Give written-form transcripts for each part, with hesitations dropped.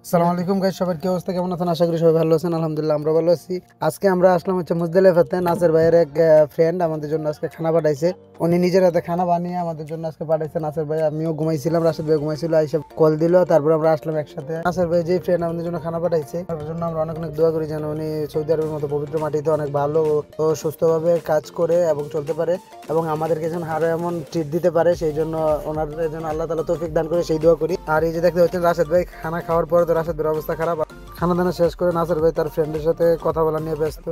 আসসালামু আলাইকুম গাইস, সবার কি অবস্থা, কেমন আছেন? আশা করি সবাই ভালো আছেন। আলহামদুলিল্লাহ আমরা ভালো আছি। আজকে আমরা আসলাম হচ্ছে মুজদালিফাতে। নাসের ভাইয়ের এক ফ্রেন্ড আমাদের জন্য আজকে খানা পাঠাইছে। উনি নিজের হাতে খানা বানিয়ে আমাদের জন্য আজকে পাঠাইছে। নাসের ভাই, আমিও ঘুমাইছিলাম, রাশেদ ভাই ঘুমাইছিল, আইসা কল দিল, তারপর আমরা আসলাম একসাথে। নাসের ভাই যে ফ্রেন্ড আমাদের জন্য খানা পাঠাইছে তার জন্য আমরা অনেক অনেক দোয়া করি যেন উনি সৌদি আরবের মতো পবিত্র মাটিতে অনেক ভালো ও সুস্থভাবে কাজ করে এবং চলতে পারে, এবং আমাদেরকে যেন আরো এমন ট্রিট দিতে পারে। সেই জন্য ওনার জন্য আল্লাহ তাআলা তৌফিক দান করে সেই দোয়া করি। আর এই যে দেখতে পাচ্ছেন রাশেদ ভাই খানা খাওয়ার পরে তো রাশেদ ভাইয়ের অবস্থা খারাপ। খানা দানা শেষ করে নাসের ভাই তার ফ্রেন্ডের সাথে কথা বলা নিয়ে ব্যস্ত।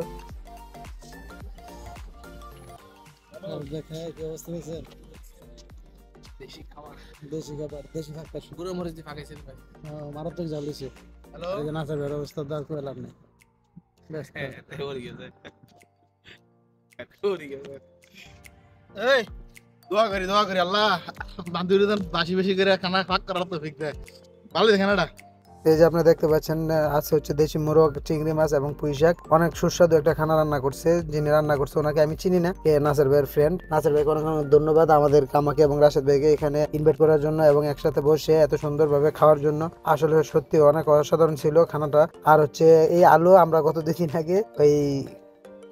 দেশি খাবার, দেশি খাবার, দেশি থাকতে গুঁড়ো মরিচ দিয়ে পাকাইছেন ভাই। মারাত্মক জাল দিছে। হ্যালো, এই যে নাসের ভাইয়ের অবস্থা দাঁড় করে লাভ নেই, ব্যস্ত। ওরে গেছে, ওরে গেছে। এই দোয়া করি আল্লাহ বান্ধবীদের বাসি বেশি করে খানা পাক করার তো ঠিক দেয়। ভালো দেখেন এটা। এই যে আপনারা দেখতে পাচ্ছেন আছে হচ্ছে দেশি মোরগ, চিংড়ি মাছ এবং পুঁই শাক। অনেক সুস্বাদু একটা খানা রান্না করছে। যিনি রান্না করছে ওনাকে আমি চিনি না, এ নাসের ভাইয়ের ফ্রেন্ড। নাসের ভাইকে অনেক অনেক ধন্যবাদ আমাদের আমাকে এবং রাশেদ ভাইকে এখানে ইনভাইট করার জন্য এবং একসাথে বসে এত সুন্দরভাবে খাওয়ার জন্য। আসলে সত্যি অনেক অসাধারণ ছিল খানাটা। আর হচ্ছে এই আলু আমরা গত দুদিন আগে ওই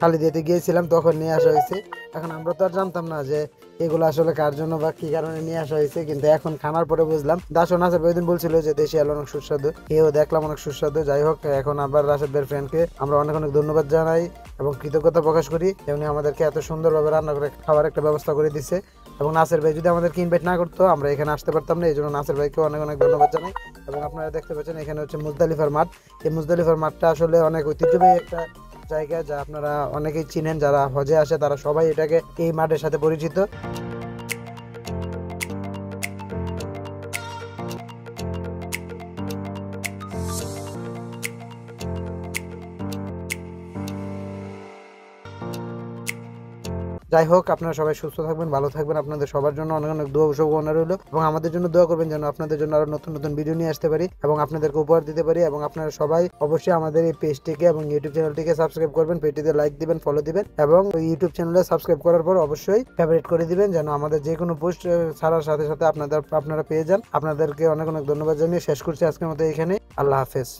খালিদিয়াতে গিয়েছিলাম, তখন নিয়ে আসা হয়েছে। এখন আমরা তো আর জানতাম না যে এগুলো আসলে কার জন্য বা কি কারণে নিয়ে আসা হয়েছে, কিন্তু এখন খানার পরে বুঝলাম। দাসও নাসের ওই দিন বলছিল যে দেশি আলু অনেক সুস্বাদু, খেয়েও দেখলাম অনেক সুস্বাদু। যাই হোক, এখন আবার রাশেদ ভাইয়ের ফ্রেন্ডকে আমরা অনেক অনেক ধন্যবাদ জানাই এবং কৃতজ্ঞতা প্রকাশ করি। উনি আমাদেরকে এত সুন্দরভাবে রান্না করে খাবার একটা ব্যবস্থা করে দিচ্ছে। এবং নাসের ভাই যদি আমাদেরকে ইনভাইট না করতো আমরা এখানে আসতে পারতাম না। এই জন্য নাসের ভাইকে অনেক অনেক ধন্যবাদ জানাই। এবং আপনারা দেখতে পাচ্ছেন এখানে হচ্ছে মুজদালিফার মাঠ। এই মুজদালিফার মাঠটা আসলে অনেক ঐতিহ্যবাহী একটা জায়গা, যা আপনারা অনেকেই চিনেন। যারা হজে আসে তারা সবাই এটাকে এই মাঠের সাথে পরিচিত। যাই হোক, আপনারা সবাই সুস্থ থাকবেন, ভালো থাকবেন। আপনাদের সবার জন্য অনেক অনেক দোয়া শুভকামনা রইল, এবং আমাদের জন্য দোয়া করবেন যেন আপনাদের জন্য আরো নতুন নতুন ভিডিও নিয়ে আসতে পারি এবং আপনাদেরকে উপহার দিতে পারি। এবং আপনারা সবাই অবশ্যই আমাদের এই পেজটিকে এবং ইউটিউব চ্যানেলটিকে সাবস্ক্রাইব করবেন, পেজটিতে লাইক দিবেন, ফলো দিবেন, এবং ইউটিউব চ্যানেলে সাবস্ক্রাইব করার পর অবশ্যই ফেভারিট করে দিবেন যেন আমাদের যে কোনো পোস্ট ছাড়ার সাথে সাথে আপনারা পেয়ে যান। আপনাদেরকে অনেক অনেক ধন্যবাদ জানিয়ে শেষ করছি আজকের মতো এখানে। আল্লাহ হাফেজ।